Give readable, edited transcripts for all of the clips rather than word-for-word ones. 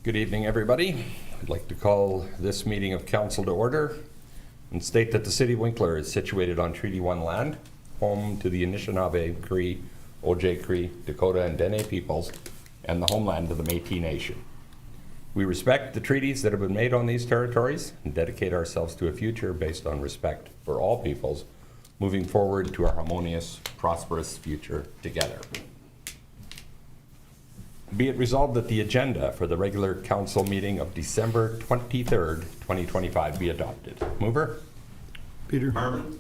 Good evening, everybody. I'd like to call this meeting of council to order and state that the city of Winkler is situated on Treaty 1 land, home to the Anishinaabe, Cree, Ojai Cree, Dakota, and Dene peoples, and the homeland of the Métis Nation. We respect the treaties that have been made on these territories and dedicate ourselves to a future based on respect for all peoples, moving forward to a harmonious, prosperous future together. Be it resolved that the agenda for the regular council meeting of December 23rd, 2025 be adopted. Mover? Peter. Marvin?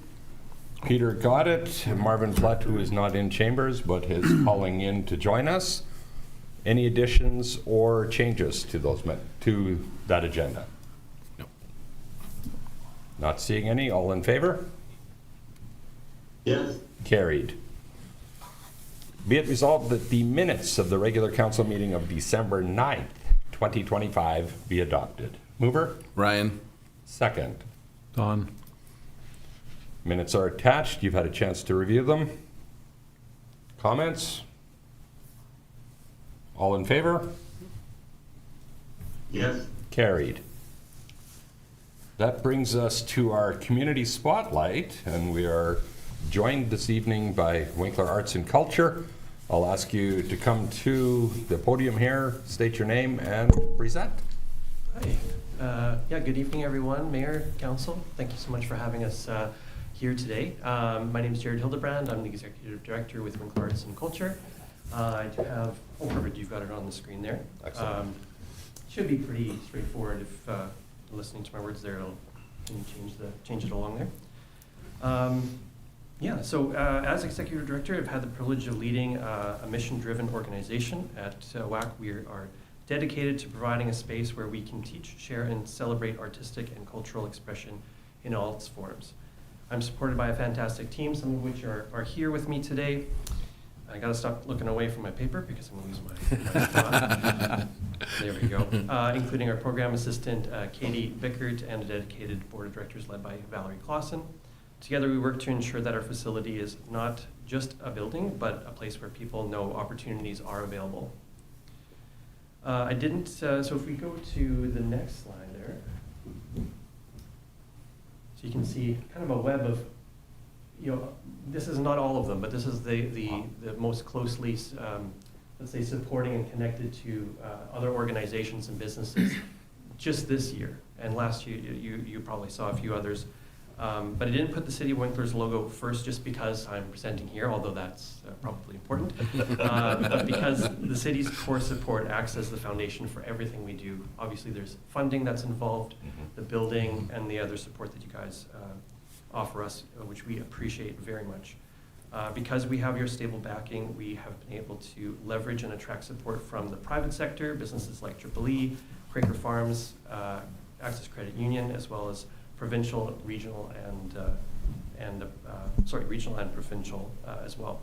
Peter got it. Marvin Flett, who is not in chambers but is calling in to join us. Any additions or changes to to that agenda? No. Not seeing any. All in favor? Yes. Carried. Be it resolved that the minutes of the regular council meeting of December 9th, 2025 be adopted. Mover? Ryan. Second. Don. Minutes are attached. You've had a chance to review them. Comments? All in favor? Yes. Carried. That brings us to our community spotlight, and we are joined this evening by Winkler Arts and Culture. I'll ask you to come to the podium here, state your name, and present. Hi. Good evening, everyone. Mayor, Council, thank you so much for having us here today. My name is Jared Hildebrand. I'm the Executive Director with Winkler Arts and Culture. I do have, perfect, you've got it on the screen there. Excellent. Should be pretty straightforward if listening to my words there, can you change it along there. As Executive Director, I've had the privilege of leading a mission-driven organization at WAC. We are dedicated to providing a space where we can teach, share, and celebrate artistic and cultural expression in all its forms. I'm supported by a fantastic team, some of which are here with me today. I gotta stop looking away from my paper because I'm gonna lose my spot. There we go. Including our program assistant, Katie Bickert, and a dedicated board of directors led by Valerie Clausen. Together we work to ensure that our facility is not just a building, but a place where people know opportunities are available. So if we go to the next slide there. So you can see kind of a web of, this is not all of them, but this is the most closely, let's say, supporting and connected to other organizations and businesses just this year. And last year, you probably saw a few others. But I didn't put the City of Winkler's logo first just because I'm presenting here, although that's probably important, but because the city's core support acts as the foundation for everything we do. Obviously, there's funding that's involved, the building, and the other support that you guys offer us, which we appreciate very much. Because we have your stable backing, we have been able to leverage and attract support from the private sector, businesses like Triple-E, Quaker Farms, Access Credit Union, as well as provincial, regional, and provincial as well.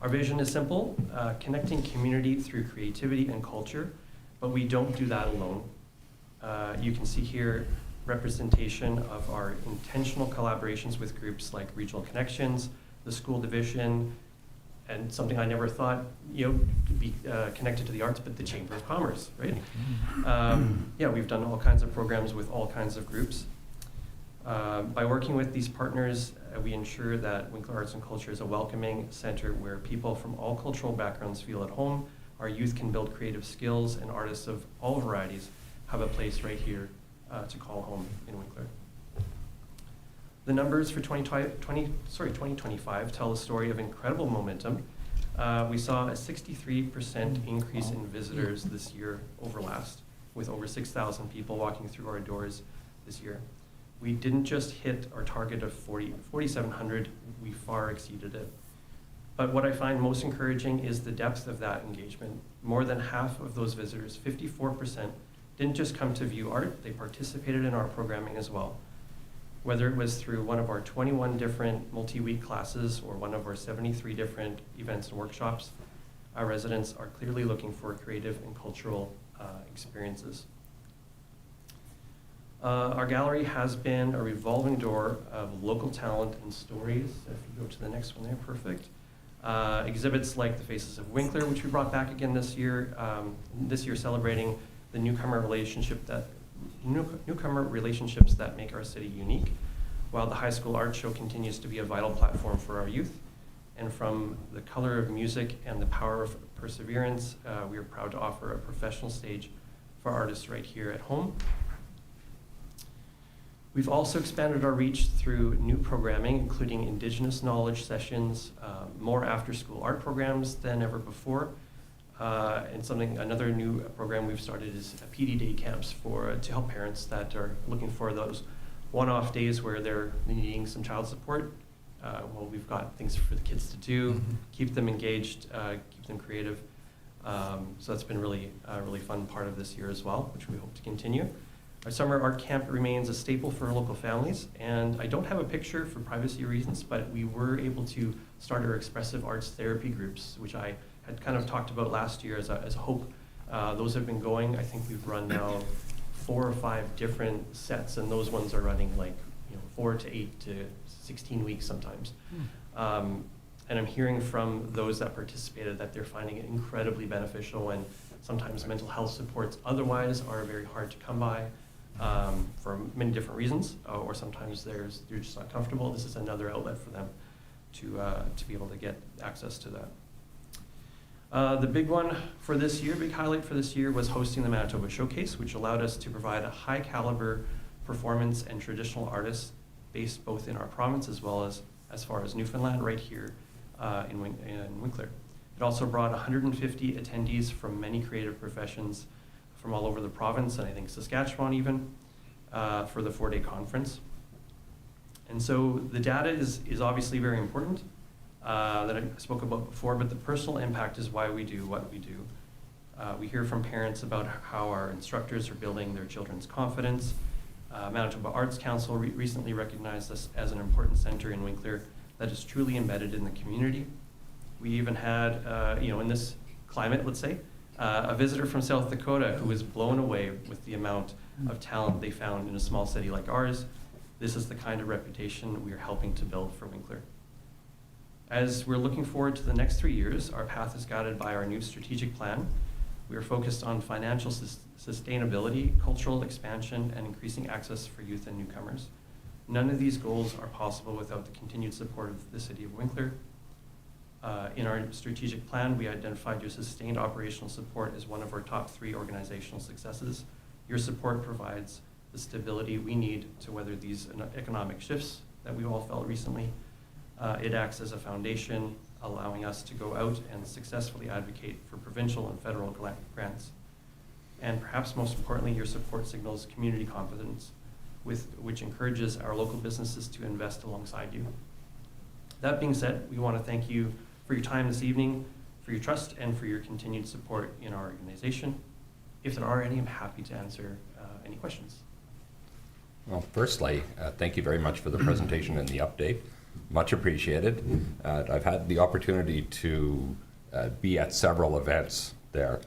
Our vision is simple, connecting community through creativity and culture, but we don't do that alone. You can see here representation of our intentional collaborations with groups like Regional Connections, the School Division, and something I never thought to be connected to the arts, but the Chamber of Commerce, right? We've done all kinds of programs with all kinds of groups. By working with these partners, we ensure that Winkler Arts and Culture is a welcoming center where people from all cultural backgrounds feel at home. Our youth can build creative skills, and artists of all varieties have a place right here to call home in Winkler. The numbers for 2025 tell a story of incredible momentum. We saw a 63% increase in visitors this year over last, with over 6,000 people walking through our doors this year. We didn't just hit our target of 4,700, we far exceeded it. But what I find most encouraging is the depth of that engagement. More than half of those visitors, 54%, didn't just come to view art, they participated in our programming as well. Whether it was through one of our 21 different multi-week classes or one of our 73 different events and workshops, our residents are clearly looking for creative and cultural experiences. Our gallery has been a revolving door of local talent and stories. If you go to the next one there, perfect. Exhibits like the Faces of Winkler, which we brought back again this year celebrating the newcomer relationships that make our city unique, while the high school art show continues to be a vital platform for our youth. And from the color of music and the power of perseverance, we are proud to offer a professional stage for artists right here at home. We've also expanded our reach through new programming, including Indigenous knowledge sessions, more after-school art programs than ever before, and another new program we've started is PD day camps to help parents that are looking for those one-off days where they're needing some child support. Well, we've got things for the kids to do, keep them engaged, keep them creative. So that's been really a really fun part of this year as well, which we hope to continue. Our summer art camp remains a staple for local families, and I don't have a picture for privacy reasons, but we were able to start our expressive arts therapy groups, which I had kind of talked about last year as a hope. Those have been going. I think we've run now 4 or 5 different sets, and those ones are running like 4 to 8 to 16 weeks sometimes. And I'm hearing from those that participated that they're finding it incredibly beneficial, and sometimes mental health supports otherwise are very hard to come by for many different reasons, or sometimes they're just not comfortable. This is another outlet for them to be able to get access to that. The big one for this year, big highlight for this year was hosting the Manitoba Showcase, which allowed us to provide a high caliber performance and traditional artists based both in our province as well as far as Newfoundland right here in Winkler. It also brought 150 attendees from many creative professions from all over the province, and I think Saskatchewan even, for the 4-day conference. And so the data is obviously very important, that I spoke about before, but the personal impact is why we do what we do. We hear from parents about how our instructors are building their children's confidence. Manitoba Arts Council recently recognized us as an important center in Winkler that is truly embedded in the community. We even had, in this climate, let's say, a visitor from South Dakota who was blown away with the amount of talent they found in a small city like ours. This is the kind of reputation we are helping to build for Winkler. As we're looking forward to the next 3 years, our path is guided by our new strategic plan. We are focused on financial sustainability, cultural expansion, and increasing access for youth and newcomers. None of these goals are possible without the continued support of the City of Winkler. In our strategic plan, we identified your sustained operational support as one of our top 3 organizational successes. Your support provides the stability we need to weather these economic shifts that we all felt recently. It acts as a foundation, allowing us to go out and successfully advocate for provincial and federal grants. And perhaps most importantly, your support signals community confidence, which encourages our local businesses to invest alongside you. That being said, we want to thank you for your time this evening, for your trust, and for your continued support in our organization. If there are any, I'm happy to answer any questions. Well, firstly, thank you very much for the presentation and the update. Much appreciated. I've had the opportunity to be at several events there,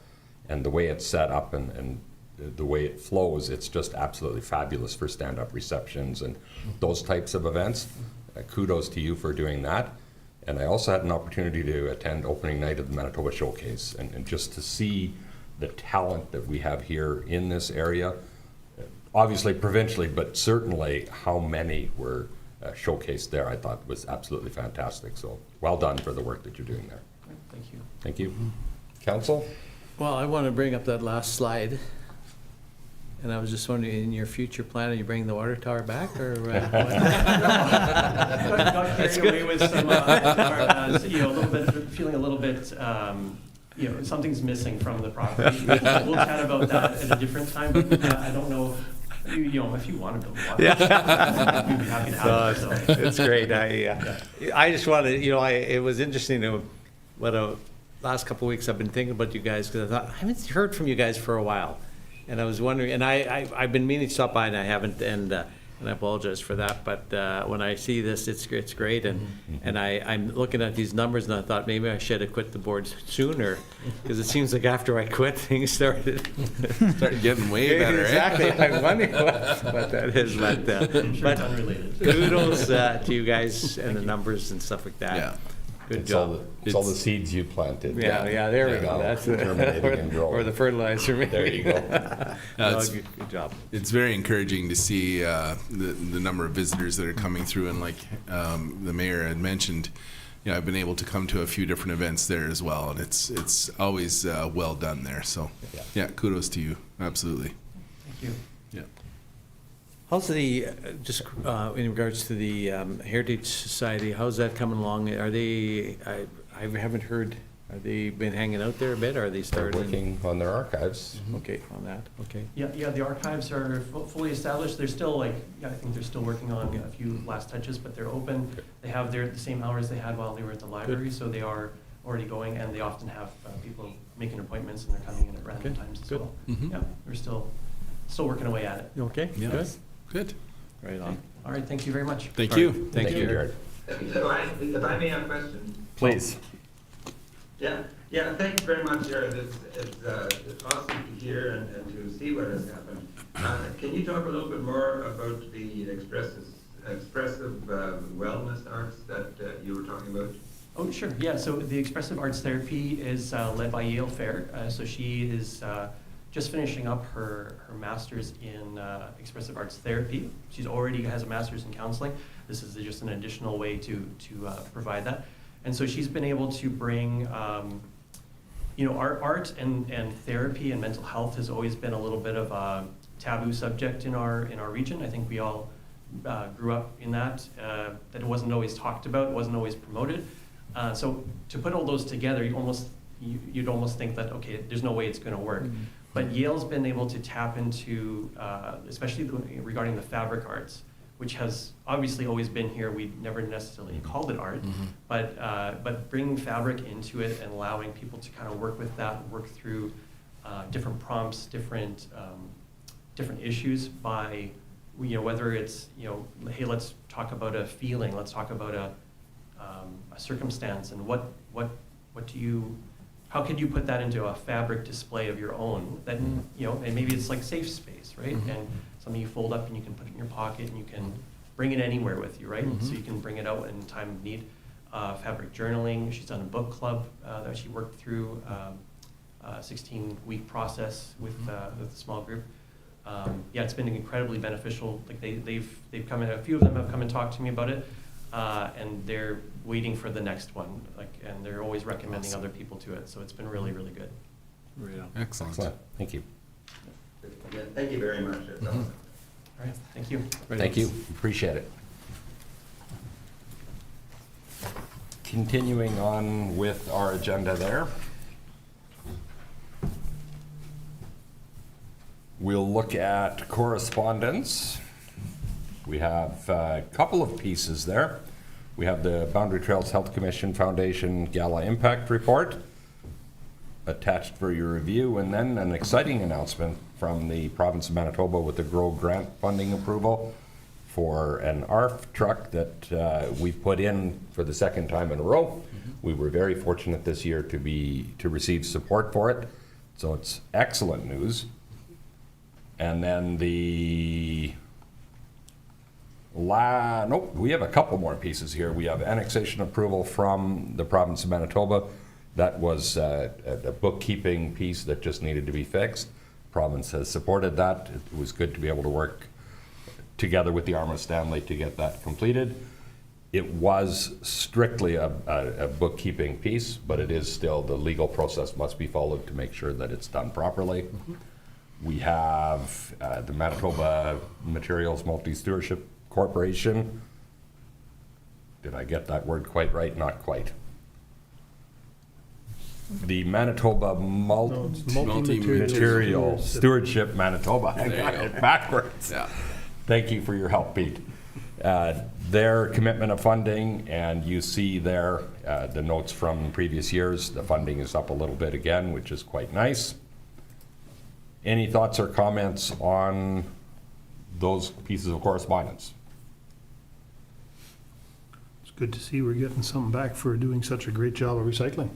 and the way it's set up and the way it flows, it's just absolutely fabulous for stand-up receptions and those types of events. Kudos to you for doing that. And I also had an opportunity to attend opening night of the Manitoba Showcase, and just to see the talent that we have here in this area, obviously provincially, but certainly how many were showcased there, I thought was absolutely fantastic. So well done for the work that you're doing there. Thank you. Thank you. Council? Well, I want to bring up that last slide. And I was just wondering, in your future plan, are you bringing the water tower back, or what? Got carried away with some, a little bit, feeling a little bit, something's missing from the property. We'll chat about that at a different time, but I don't know. If you want to build water, we'd be happy to have it. So. It's great. I just wanted, it was interesting to what last couple of weeks I've been thinking about you guys, because I thought I haven't heard from you guys for a while, and I was wondering, and I've been meaning to stop by and I haven't, and I apologize for that. But when I see this, it's great, and I'm looking at these numbers, and I thought maybe I should have quit the board sooner, because it seems like after I quit, things started getting way better. Exactly. I'm wondering what that is, I'm sure but it's unrelated. kudos to you guys and the numbers and stuff like that. Yeah. Good It's all job. the, it's all the seeds you planted. Yeah, there we Yeah. go. That's Germinating and growing. or the fertilizer. Maybe. There you go. No, it's- good job. It's very encouraging to see the number of visitors that are coming through, and like the mayor had mentioned, I've been able to come to a few different events there as well, and it's always well done there. So, yeah, kudos to you. Absolutely. Thank you. Yeah. How's the just in regards to the Heritage Society? How's that coming along? Are they? I haven't heard. Are they been hanging out there a bit? Or are they They're starting? working on their archives. Okay, on that. Okay. Yeah, the archives are fully established. They're still I think they're still working on a few last touches, but they're open. They have the same hours they had while they were at the library, so they are already going, and they often have people making appointments, and they're coming in at random Okay, times as good. well. Mhm. Yeah, we're still working away at it. Okay. Yeah. Good. Good. Right on. All right, thank you very much. Thank All right. you. Thank you. Jared. If I may have a question? Please. Yeah, thanks very much, Jared. It's awesome to hear and to see what has happened. Can you talk a little bit more about the expressive wellness arts that you were talking about? Oh, sure. Yeah, so the expressive arts therapy is led by Yale Fair. So she is just finishing up her master's in expressive arts therapy. She's already has a master's in counseling. This is just an additional way to provide that. And so she's been able to bring, art and therapy and mental health has always been a little bit of a taboo subject in our region. I think we all grew up in that it wasn't always talked about, it wasn't always promoted. So to put all those together, you'd almost think that, okay, there's no way it's going to work. Mm-hmm. But Yale's been able to tap into, especially regarding the fabric arts, which has obviously always been here. We never necessarily called it art, but bringing fabric into it and allowing people to kind of work with that, work through different prompts, different issues by, whether it's, hey, let's talk about a feeling, let's talk about a circumstance, and how could you put that into a fabric display of your own that, and maybe it's like safe space, right? And something you fold up and you can put it in your pocket and you can bring it anywhere with you, right? So you can bring it out in time of need. Fabric journaling, she's done a book club that she worked through, a 16-week process with a small group. It's been incredibly beneficial. Like they've come in, a few of them have come and talked to me about it, and they're waiting for the next one. And they're always recommending other people to it. So it's been really, really good. Right on. Excellent. Excellent. Thank you. Again, thank you very much. That's awesome. All right, thank you. Right Thank on. you. Appreciate it. Continuing on with our agenda there. We'll look at correspondence. We have a couple of pieces there. We have the Boundary Trails Health Commission Foundation Gala Impact Report attached for your review, and then an exciting announcement from the province of Manitoba with the GROW grant funding approval for an ARF truck that we've put in for the second time in a row. We were very fortunate this year to receive support for it, so it's excellent news. And then we have a couple more pieces here. We have annexation approval from the province of Manitoba. That was a bookkeeping piece that just needed to be fixed. Province has supported that. It was good to be able to work together with the Arm of Stanley to get that completed. It was strictly a bookkeeping piece, but it is still, the legal process must be followed to make sure that it's done properly. We have the Manitoba Materials Multi-Stewardship Corporation. Did I get that word quite right? Not quite. The Manitoba Multi-Material Stewardship Manitoba. I got it backwards. Yeah. Thank you for your help, Pete. Their commitment of funding, and you see there the notes from previous years. The funding is up a little bit again, which is quite nice. Any thoughts or comments on those pieces of correspondence? It's good to see we're getting something back for doing such a great job of recycling.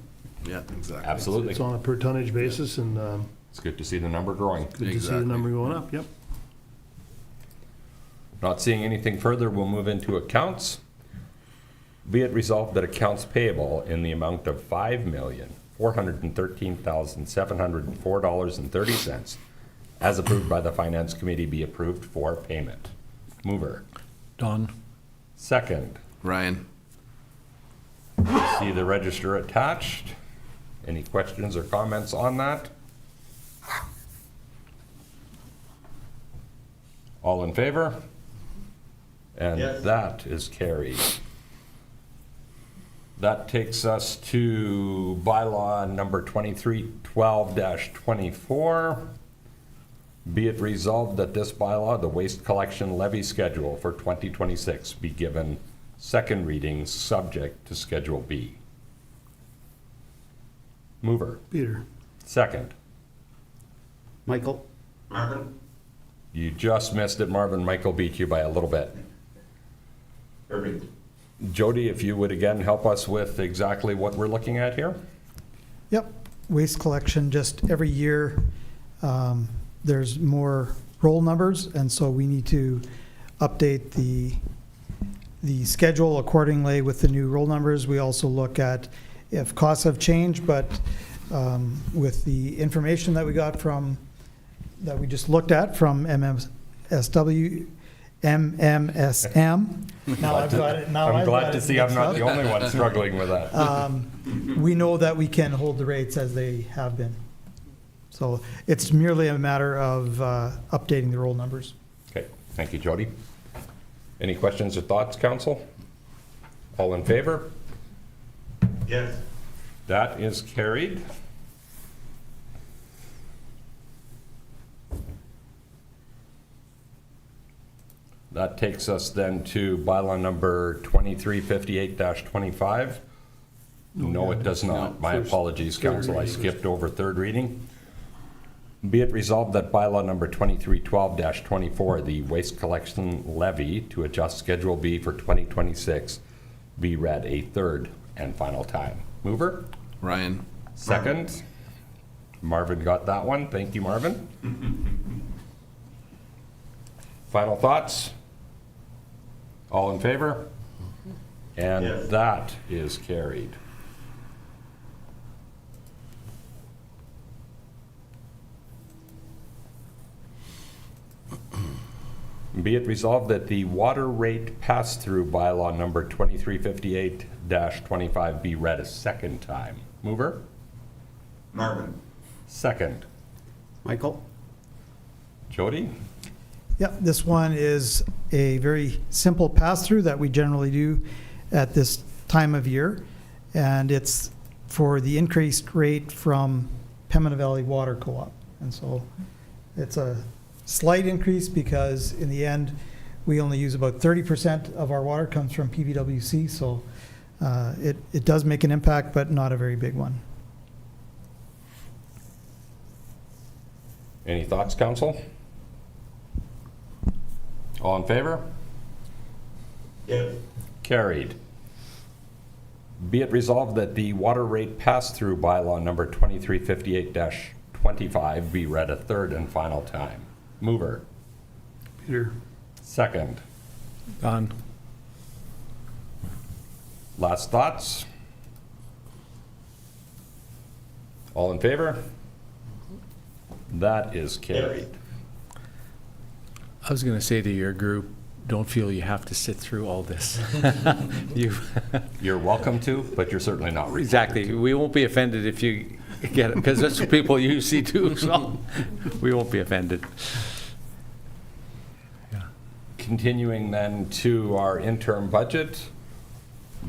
Yeah, exactly. Absolutely. It's on a per tonnage basis, and It's good to see the number growing. good to see the Exactly. number going up, yep. Not seeing anything further, we'll move into accounts. Be it resolved that accounts payable in the amount of $5,413,704.30 as approved by the Finance Committee be approved for payment. Mover. Don? Second. Ryan. See the register attached. Any questions or comments on that? All in favor? And Yes. that is carried. That takes us to bylaw number 2312-24. Be it resolved that this bylaw, the waste collection levy schedule for 2026, be given second reading subject to Schedule B. Mover. Peter. Second. Michael? Marvin? You just missed it, Marvin. Michael beat you by a little bit. Perfect. Jody, if you would again help us with exactly what we're looking at here? Yep, waste collection, just every year, there's more roll numbers, and so we need to update the schedule accordingly with the new roll numbers. We also look at if costs have changed, but with the information that we got from, that we just looked at from MMSM. Now I've got it. Now I'm I've glad got to it see I'm mixed not up. the only one struggling with that. We know that we can hold the rates as they have been. So it's merely a matter of updating the roll numbers. Okay, thank you, Jody. Any questions or thoughts, council? All in favor? Yes. That is carried. That takes us then to bylaw number 2358-25. No, it does not. My apologies, council. I skipped over third reading. Be it resolved that bylaw number 2312-24, the waste collection levy to adjust Schedule B for 2026, be read a third and final time. Mover? Ryan. Second. Marvin got that one. Thank you, Marvin. Final thoughts? All in favor? And Yes. that is carried. Be it resolved that the water rate pass-through bylaw number 2358-25 be read a second time. Mover? Marvin? Second. Michael? Jody? Yep, this one is a very simple pass-through that we generally do at this time of year. And it's for the increased rate from Pembina Valley Water Co-op. And so it's a slight increase because in the end, we only use about 30% of our water comes from PVWC. So it does make an impact, but not a very big one. Any thoughts, council? All in favor? Yes. Carried. Be it resolved that the water rate pass-through bylaw number 2358-25 be read a third and final time. Mover? Peter. Second. Don? Last thoughts? All in favor? That is carried. I was going to say to your group, don't feel you have to sit through all this. You You're welcome to, but you're certainly not required Exactly. to. We won't be offended if you get it, because that's what people usually do, so we won't be offended. Yeah. Continuing then to our interim budget,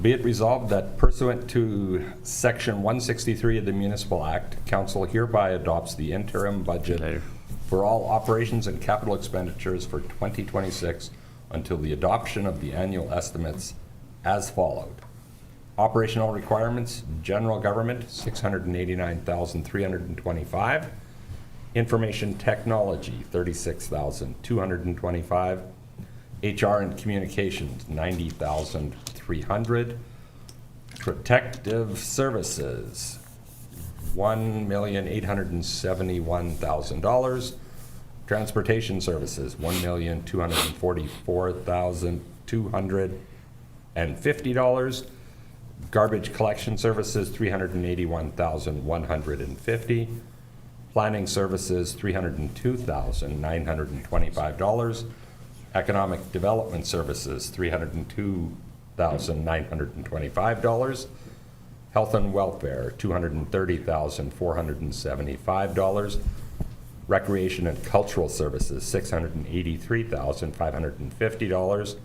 be it resolved that pursuant to Section 163 of the Municipal Act, Council hereby adopts the interim budget Later. for all operations and capital expenditures for 2026 until the adoption of the annual estimates as followed. Operational requirements, general government, $689,325. Information technology, $36,225. HR and communications, $90,300. Protective services, $1,871,000. Transportation services, $1,244,200. $381,150. Garbage collection services, $381,150. Planning services, $302,925. Economic development services, $302,925. Health and welfare, $230,475. Recreation and cultural services, $683,550.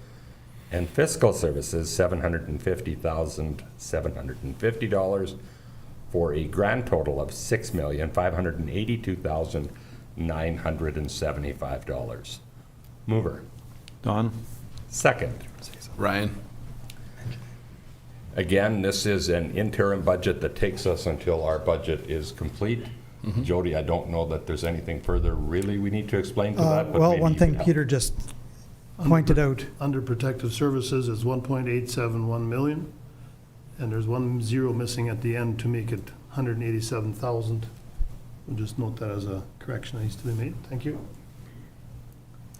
And fiscal services, $750,750, for a grand total of $6,582,975. Mover. Don? Second. Ryan? Again, this is an interim budget that takes us until our budget is complete. Jody, I don't know that there's anything further really we need to explain to that. but Well, maybe one you thing could help. Peter just pointed out, Under protective services is 1.871 million, and there's 1 zero missing at the end to make it 187,000. We'll just note that as a correction that needs to be made. Thank you.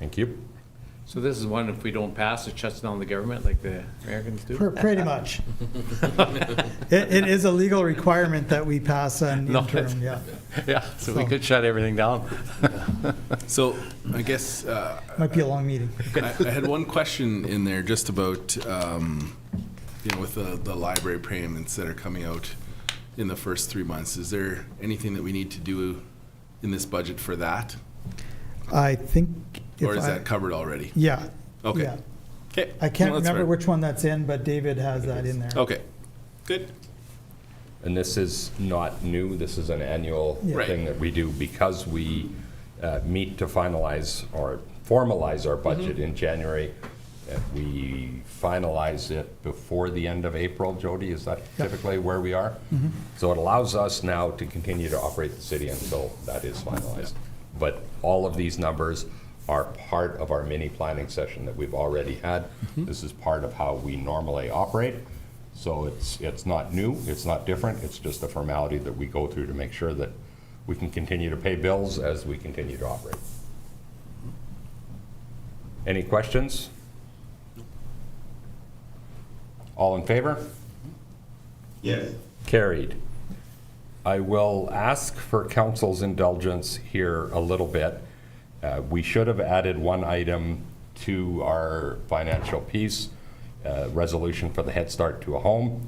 Thank you. So this is one, if we don't pass, it shuts down the government like the Americans do? pretty much. It is a legal requirement that we pass an No, interim, yeah. Yeah, so we So- could shut everything down. So I guess Might be a long meeting. I had one question in there just about, with the library payments that are coming out in the first 3 months. Is there anything that we need to do in this budget for that? I think. if Or is I- that covered already? Yeah. Okay. yeah. Okay. I can't No, that's remember fair. which one that's in, but David has that in there. Okay, good. And this is not new, this is an annual Yeah. Right. thing that we do because we meet to finalize or formalize our budget in January. We finalize it before the end of April, Jody, is that Yep. typically where we are? So it allows us now to continue to operate the city until that is finalized. But all of these numbers are part of our mini planning session that we've already had. This is part of how we normally operate. So it's not new, it's not different, it's just a formality that we go through to make sure that we can continue to pay bills as we continue to operate. Any questions? All in favor? Yes. Carried. I will ask for council's indulgence here a little bit. We should have added one item to our financial piece, resolution for the Head Start to a Home.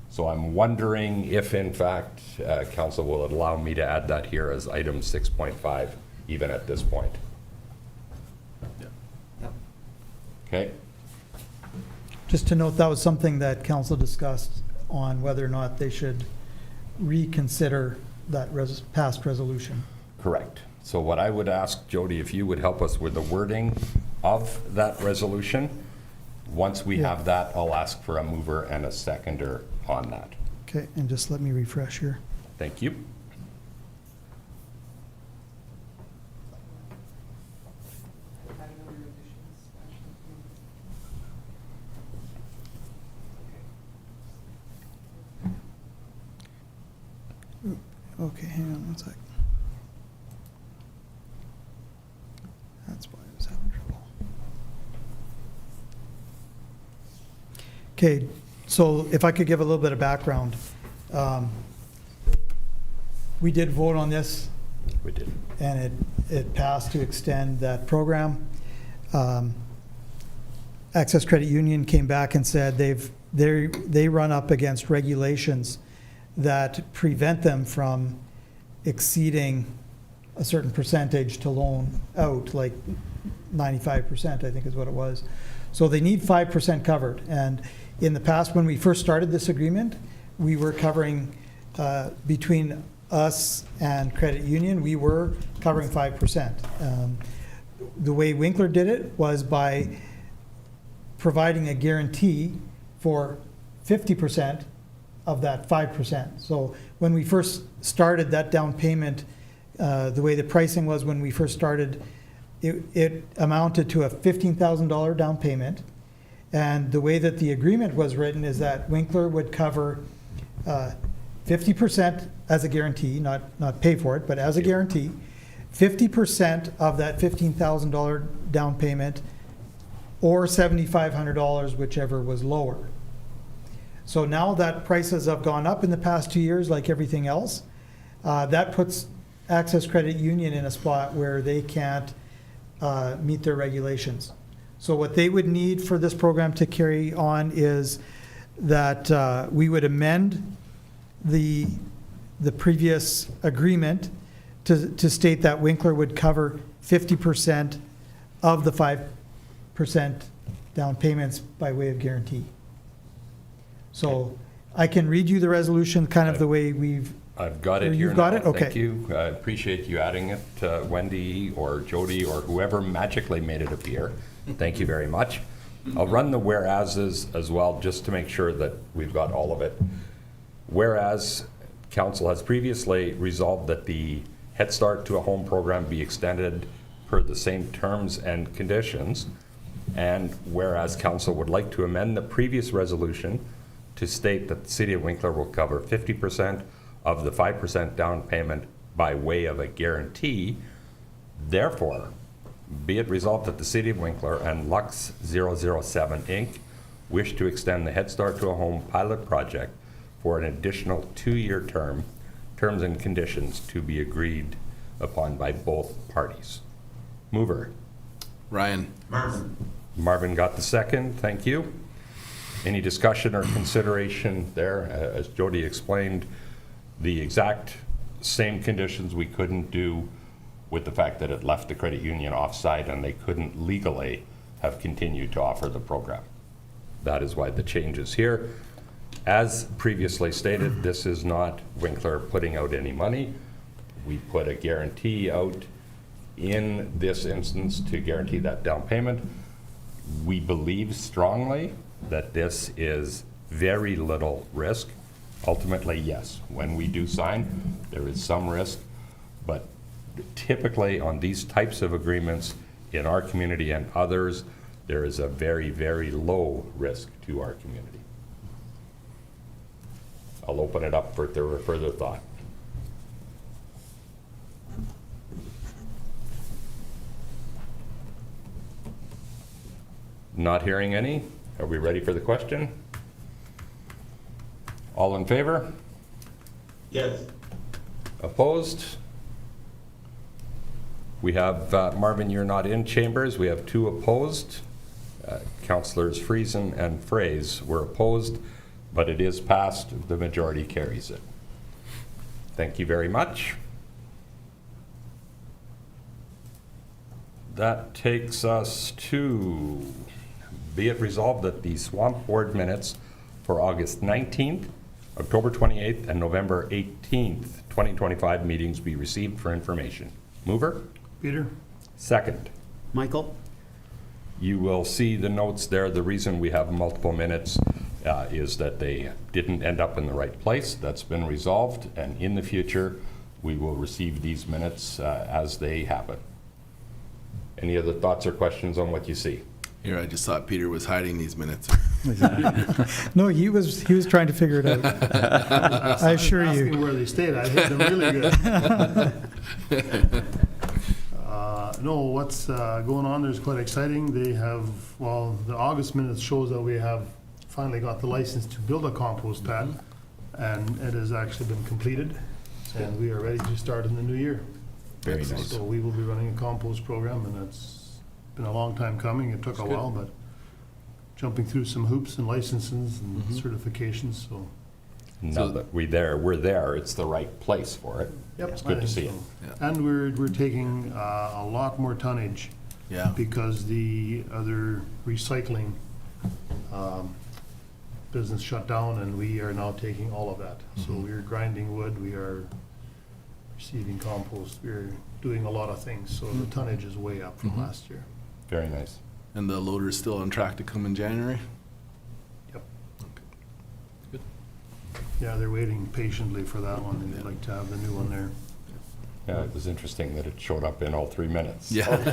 So I'm wondering if in fact council will allow me to add that here as item 6.5, even at this point. Okay? Just to note, that was something that council discussed on whether or not they should reconsider that past resolution. Correct. So what I would ask, Jody, if you would help us with the wording of that resolution. Once we Yeah. have that, I'll ask for a mover and a seconder on that. Okay, and just let me refresh here. Thank you. Okay, hang on one sec. That's why I was having trouble. Okay, so if I could give a little bit of background. We did vote on this, We did. and it passed to extend that program. Access Credit Union came back and said they run up against regulations that prevent them from exceeding a certain percentage to loan out, like 95%, I think is what it was. So they need 5% covered. And in the past, when we first started this agreement, we were covering, between us and Credit Union, we were covering 5%. The way Winkler did it was by providing a guarantee for 50% of that 5%. So when we first started that down payment, the way the pricing was when we first started, it amounted to a $15,000 down payment. And the way that the agreement was written is that Winkler would cover 50% as a guarantee, not pay for it, but as a guarantee. 50% of that $15,000 down payment or $7,500, whichever was lower. So now that prices have gone up in the past 2 years, like everything else, that puts Access Credit Union in a spot where they can't meet their regulations. So what they would need for this program to carry on is that we would amend the previous agreement to state that Winkler would cover 50% of the 5% down payments by way of guarantee. So I can read you the resolution kind of the way I've got it Or here you've got now. it? Okay. Thank you. I appreciate you adding it, Wendy or Jody or whoever magically made it appear. Thank you very much. I'll run the whereases as well, just to make sure that we've got all of it. Whereas Council has previously resolved that the Head Start to a Home program be extended per the same terms and conditions, and whereas Council would like to amend the previous resolution to state that the City of Winkler will cover 50% of the 5% down payment by way of a guarantee. Therefore, be it resolved that the City of Winkler and Lux 007 Inc. wish to extend the Head Start to a Home pilot project for an additional 2-year term, terms and conditions to be agreed upon by both parties. Mover. Ryan. Marvin got the second, thank you. Any discussion or consideration there? As Jody explained, the exact same conditions we couldn't do with the fact that it left the credit union offside and they couldn't legally have continued to offer the program. That is why the change is here. As previously stated, this is not Winkler putting out any money. We put a guarantee out in this instance to guarantee that down payment. We believe strongly that this is very little risk. Ultimately, yes, when we do sign, there is some risk, but typically on these types of agreements in our community and others, there is a very, very low risk to our community. I'll open it up for further thought. Not hearing any. Are we ready for the question? All in favor? Yes. Opposed? We have, Marvin, you're not in chambers. We have 2 opposed. Councillors Friesen and Fraze were opposed, but it is passed. The majority carries it. Thank you very much. That takes us to, be it resolved that the Swamp Board minutes for August 19th, October 28th, and November 18th, 2025 meetings be received for information. Mover? Peter? Second. Michael? You will see the notes there. The reason we have multiple minutes is that they didn't end up in the right place. That's been resolved, and in the future, we will receive these minutes as they happen. Any other thoughts or questions on what you see? Here, I just thought Peter was hiding these minutes. No, he was trying to figure it out. I assure Asking you. where they stayed, I hit them really good. No, what's going on there is quite exciting. They have, well, the August minutes shows that we have finally got the license to build a compost pad, and it has actually been completed, and we are ready to start in the new year. Very nice. So we will be running a compost program, and that's been a long time coming. It took a while, but jumping through some hoops and licenses and certifications, so. Now that we're there, it's the right place for it. Yep, It's good I to think see it. so. And we're taking a lot more tonnage Yeah. because the other recycling business shut down, and we are now taking all of that. So we're grinding wood, we are receiving compost, we're doing a lot of things. So the tonnage is way up from last year. Very nice. And the loader is still on track to come in January? Yep. Yeah, they're waiting patiently for that one. They'd like to have the new one there. Yeah, it was interesting that it showed up in all 3 minutes. Yeah. Not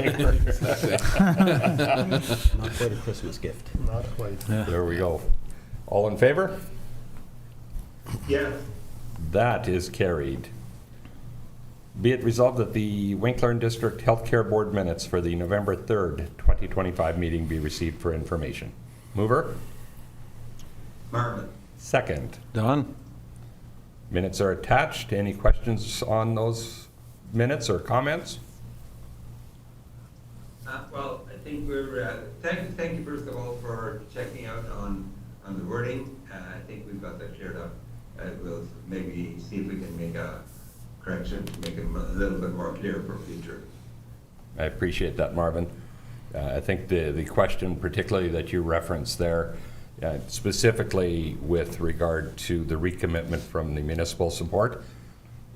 quite a Christmas gift. Not quite. There we go. All in favor? Yes. That is carried. Be it resolved that the Winkler District Healthcare Board minutes for the November 3rd, 2025 meeting be received for information. Mover? Marvin. Second. Don? Minutes are attached. Any questions on those minutes or comments? Well, I think we're, thank you first of all for checking out on the wording. I think we've got that cleared up. We'll maybe see if we can make a correction to make it a little bit more clear for future. I appreciate that, Marvin. I think the question particularly that you referenced there, specifically with regard to the recommitment from the municipal support,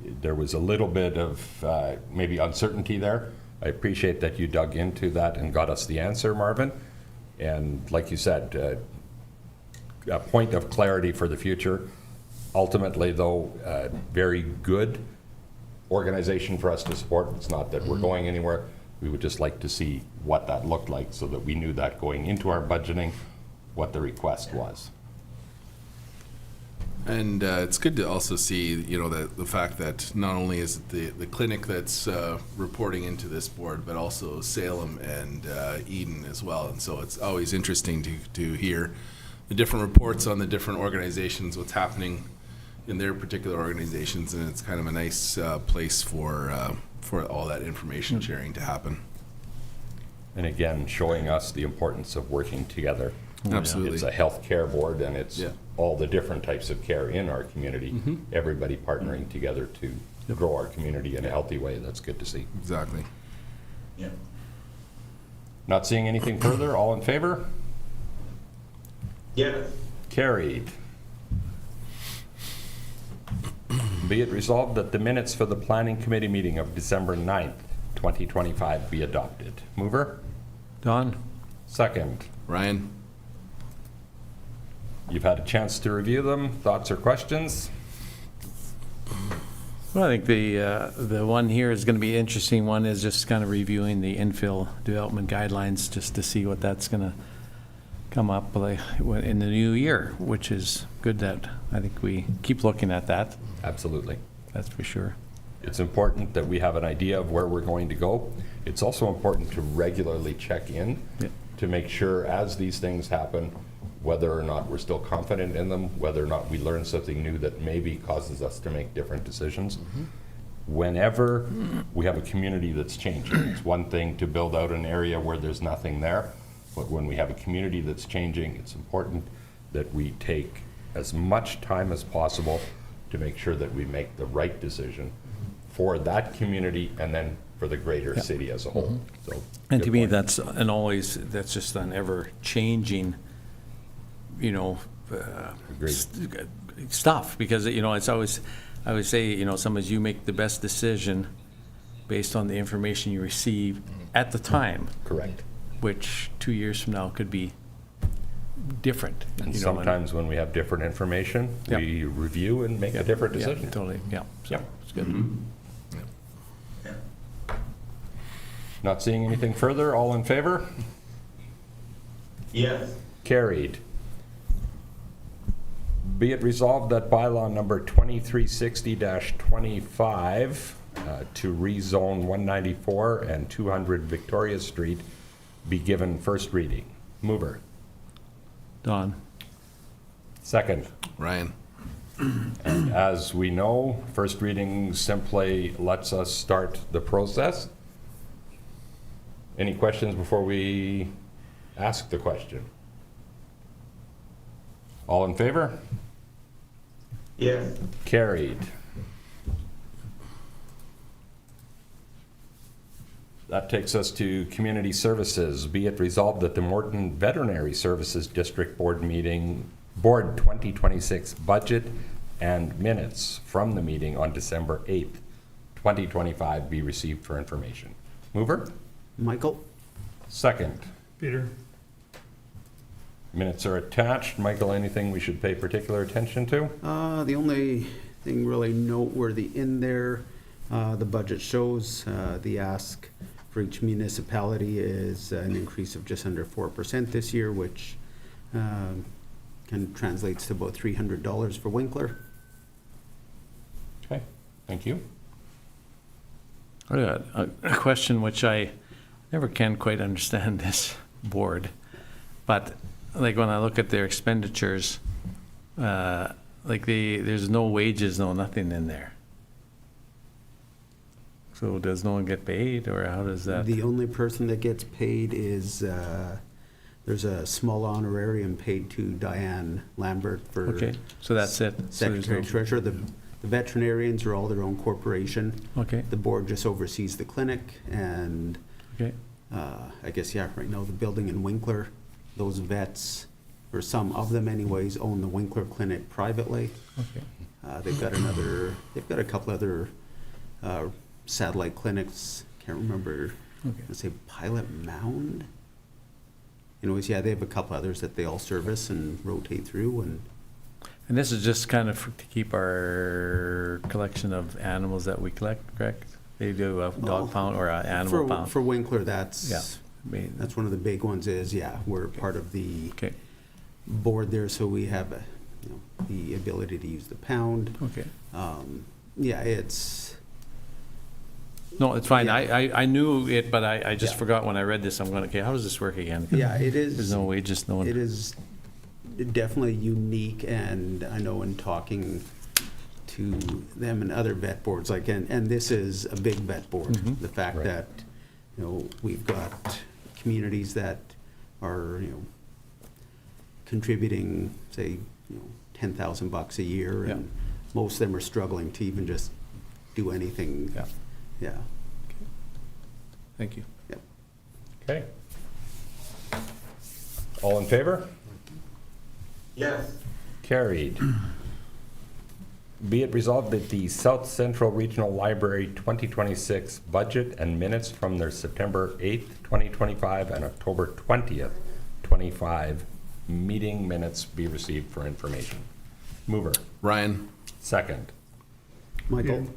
there was a little bit of maybe uncertainty there. I appreciate that you dug into that and got us the answer, Marvin. And like you said, a point of clarity for the future. Ultimately, though, very good organization for us to support. It's not that we're going anywhere. We would just like to see what that looked like so that we knew that going into our budgeting, what the request was. And it's good to also see, you know, the fact that not only is it the clinic that's reporting into this board, but also Salem and Eden as well. And so it's always interesting to hear the different reports on the different organizations, what's happening in their particular organizations, and it's kind of a nice place for all that information sharing to happen. And again, showing us the importance of working together. Absolutely. It's a healthcare board, and it's Yeah. all the different types of care in our community. Everybody partnering together to grow our community in a healthy way. That's good to see. Exactly. Yeah. Not seeing anything further. All in favor? Yes. Carried. Be it resolved that the minutes for the Planning Committee meeting of December 9th, 2025 be adopted. Mover? Don? Second. Ryan? You've had a chance to review them. Thoughts or questions? Well, I think the one here is going to be an interesting one, is just kind of reviewing the infill development guidelines, just to see what that's going to come up like in the new year, which is good that I think we keep looking at that. Absolutely. That's for sure. It's important that we have an idea of where we're going to go. It's also important to regularly check in Yeah. to make sure as these things happen, whether or not we're still confident in them, whether or not we learn something new that maybe causes us to make different decisions. Whenever we have a community that's changing, it's one thing to build out an area where there's nothing there, but when we have a community that's changing, it's important that we take as much time as possible to make sure that we make the right decision for that community and then for the greater city as a whole. So, And good to me, point. that's just an ever-changing, you know, Agreed. stuff, because, you know, it's always, I would say, you know, sometimes you make the best decision based on the information you receive at the time, Correct. which 2 years from now could be different. And you know, sometimes when we have different information, Yep. we review and make a different Yeah, decision. totally, yeah. So Yep. it's good. Yeah. Not seeing anything further, all in favor? Yes. Carried. Be it resolved that bylaw number 2360-25 to rezone 194 and 200 Victoria Street be given first reading. Mover. Don? Second. Ryan? And as we know, first reading simply lets us start the process. Any questions before we ask the question? All in favor? Yes. Carried. That takes us to community services. Be it resolved that the Morton Veterinary Services District Board 2026 budget and minutes from the meeting on December 8th, 2025 be received for information. Mover? Michael? Second. Peter? Minutes are attached. Michael, anything we should pay particular attention to? The only thing really noteworthy in there, the budget shows the ask for each municipality is an increase of just under 4% this year, which kind of translates to about $300 for Winkler. Okay, thank you. I got a question which I never can quite understand this board, but like when I look at their expenditures, like there's no wages, no nothing in there. So does no one get paid, or how does that? The only person that gets paid is, there's a small honorarium paid to Diane Lambert for Okay, so that's it. So there's secretary no- treasurer. The veterinarians are all their own corporation. Okay, The board just oversees the clinic, and okay, I guess, yeah, right now, the building in Winkler, those vets, or some of them anyways, own the Winkler Clinic privately. okay. They've got a couple other satellite clinics, can't remember, Okay. let's say Pilot Mound? Anyways, yeah, they have a couple others that they all service and rotate through, and And this is just kind of to keep our collection of animals that we collect, correct? They do a Well, dog pound or an animal for, pound? for Winkler, that's, Yeah. I mean, that's one of the big ones is, yeah, we're part of the okay, board there, so we have, the ability to use the pound. okay. Yeah, it's, No, it's fine. Yeah. I knew it, but I just Yeah. forgot when I read this. I'm going, okay, how does this work again? yeah, it is. There's no wages, no one. It is definitely unique, and I know in talking to them and other vet boards, like, and this is a big vet board. Mhm. The fact Right. that, we've got communities that are, contributing, say, $10,000 a year, Yeah. and most of them are struggling to even just do anything. Yeah. Yeah. Thank you. Okay. All in favor? Yes. Carried. Be it resolved that the South Central Regional Library 2026 budget and minutes from their September 8th, 2025 and October 20th, 25 meeting minutes be received for information. Mover. Ryan? Second. Michael?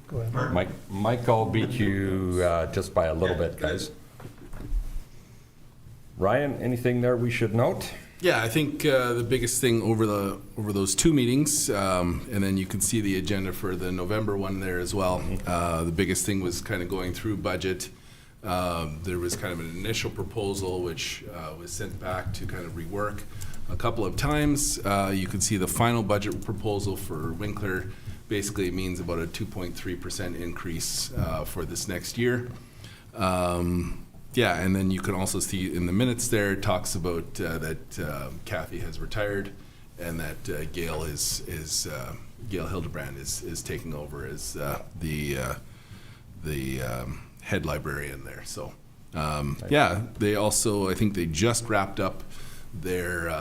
Go ahead. Michael beat you just by a little bit, guys. Ryan, anything there we should note? Yeah, I think the biggest thing over those two meetings, and then you can see the agenda for the November one there as well. The biggest thing was kind of going through budget. There was kind of an initial proposal which was sent back to kind of rework a couple of times. You can see the final budget proposal for Winkler. Basically, it means about a 2.3% increase for this next year. Yeah, and then you can also see in the minutes there, it talks about that Kathy has retired and that Gail Gail Hildebrand is taking over as the head librarian there. So, yeah, they also, I think they just wrapped up their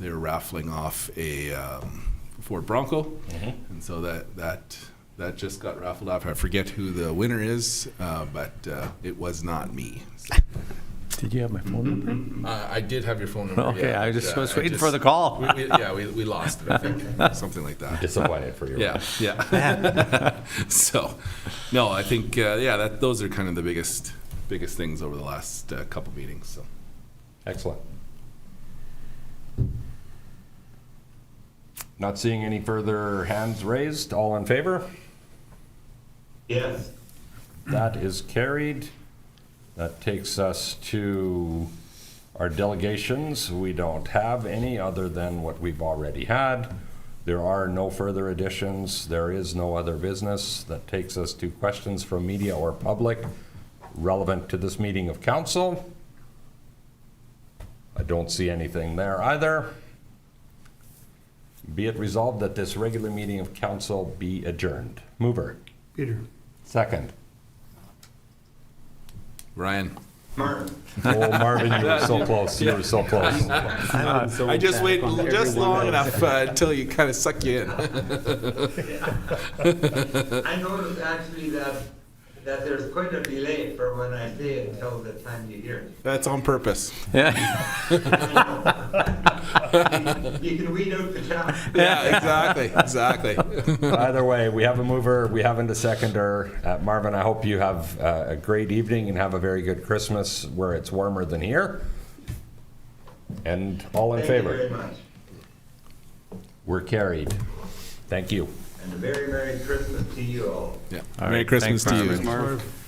raffling off a Ford Bronco, and so that just got raffled off. I forget who the winner is, but it was not me. So. Did you have my phone number? I did have your phone number. Okay, yeah, I but, just was waiting for the call. We lost it, I think, something like that. Disappointed for you. Yeah. So, no, I think those are kind of the biggest things over the last couple meetings. So, Excellent. Not seeing any further hands raised. All in favor? Yes. That is carried. That takes us to our delegations. We don't have any other than what we've already had. There are no further additions. There is no other business. That takes us to questions from media or public relevant to this meeting of council. I don't see anything there either. Be it resolved that this regular meeting of council be adjourned. Mover. Peter. Second. Ryan. Martin. Oh, Marvin, you were so close. You were so close. I just waited just long enough until you kind of suck you in. I noticed actually that there's quite a delay for when I say it until the time you hear it. That's on purpose. Yeah. You can weed out the chaff. Yeah, exactly. Either way, we have a mover, we haven't a seconder. Marvin, I hope you have a great evening and have a very good Christmas where it's warmer than here. And all in Thank you favor? very much. We're carried. Thank you. And a very Merry Christmas to you all. Yeah. All Merry right, Christmas thanks, to you. Marvin. Marv?